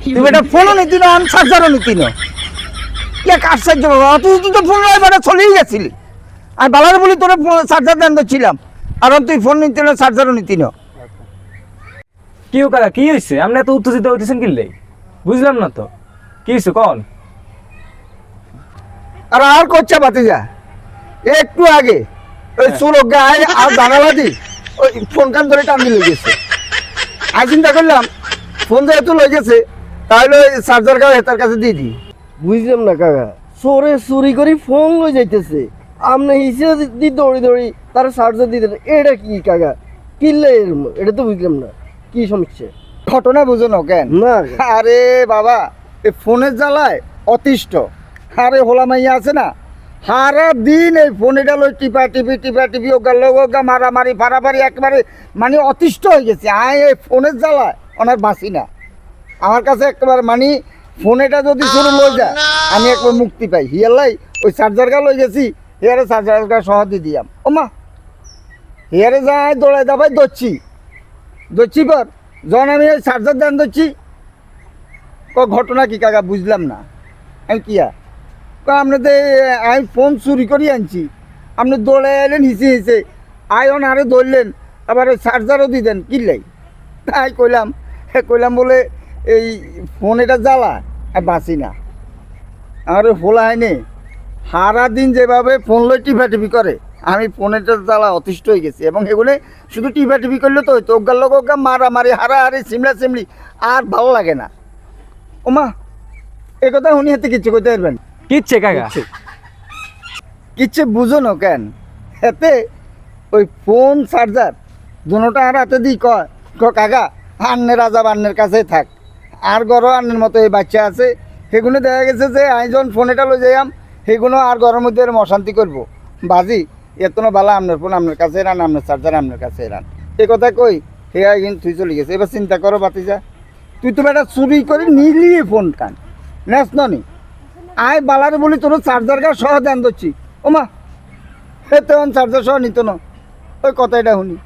তুমি এটা ফোনও নিতি না চার্জারও নিতি না কি এক আশ্চর্য বাবা তুই তো ফোন এবারে চলেই গেছিলি আর বালারে বলি তোর চার্জার দেন ছিলাম আর তুই ফোন নিতি না চার্জারও নিতি না কি কাকা কি হয়েছে আপনি এত উত্তেজিত হইতেছেন কিনলে বুঝলাম না তো কি হয়েছে কন আর করছে বাতিজা একটু আগে ওই চুরক গায়ে আর দানাবাদি ওই ফোন কান ধরে টান দিয়ে গেছে আর চিন্তা করলাম ফোন যেহেতু লয়ে গেছে তাহলে ওই চার্জার গায়ে তার কাছে দিয়ে দিই বুঝলাম না কাকা চোরে চুরি করে ফোন লই যাইতেছে আপনি হিসেবে দি দৌড়ি দৌড়ি তার চার্জার দিতেন এটা কি কাকা কিনলে এটা তো বুঝলাম না কি সমস্যা ঘটনা বুঝো না কেন না আরে বাবা এই ফোনের জ্বালায় অতিষ্ঠ আরে হোলা মাইয়া আছে না সারা দিন এই ফোনটা লই টিপা টিপি ওগা মারামারি ফাড়াফাড়ি একেবারে মানে অতিষ্ঠ হয়ে গেছে এই ফোনের জ্বালায় ওনার বাঁচি না আমার কাছে একেবারে মানে ফোনেটা যদি শুরু লই যায় আমি একবার মুক্তি পাই হিয়ালাই ওই চার্জারটা লই গেছি হিয়ারে চার্জারটা সহ দিয়ে দিয়াম ও মা হিয়ারে যায় দৌড়াই দাবাই দৌড়ছি পর যখন আমি ওই চার্জার দান ধরছি ঘটনা কি কাকা বুঝলাম না আমি কিয়া আপনাদের আমি ফোন চুরি করে আনছি আপনি দৌড়ে এলেন হিসে আয়ন আরে ধরলেন আবার ওই চার্জারও দিতেন কিনলাই তাই কইলাম বলে এই ফোন এটা জ্বালা আর বাঁচি না আমার হোলা হয়নি সারাদিন যেভাবে ফোন লই টিপি করে আমি ফোনেটা জ্বালা অতিষ্ঠ হয়ে গেছি এবং এগুলো শুধু টিপি করলে তো হয়তো ওগার লোক মারামারি হারাহারি সিমড়ি আর ভালো লাগে না ওমা এ কথা উনি হাতে কিচ্ছু করতে পারবেন কিচ্ছে কাকা কিচ্ছে বুঝো না কেন এতে ওই ফোন চার্জার দুটোটা আর হাতে দিই কয় কাকা আন্নের রাজা আন্নের কাছেই থাক আর গরো আন্নের মতো এই বাচ্চা আছে সেগুলো দেখা গেছে যে আমি যখন ফোনেটা লই যাইম সেগুলো আর গরমের মধ্যে মশান্তি করবো বাজি এত ভালো আপনার ফোন আপনার কাছে এরান আপনার চার্জার আপনার কাছে এরান এ কথা কই হে কিন্তু তুই চলে গেছে এবার চিন্তা করো বাতিজা তুই তো একটা চুরি করে নিলি ফোন কান নেস নি আয় বালারে বলি তোর চার্জার গা সহ দেন ধরছি ও মা হে তখন চার্জার সহ নিত না ওই কথাটা শুনি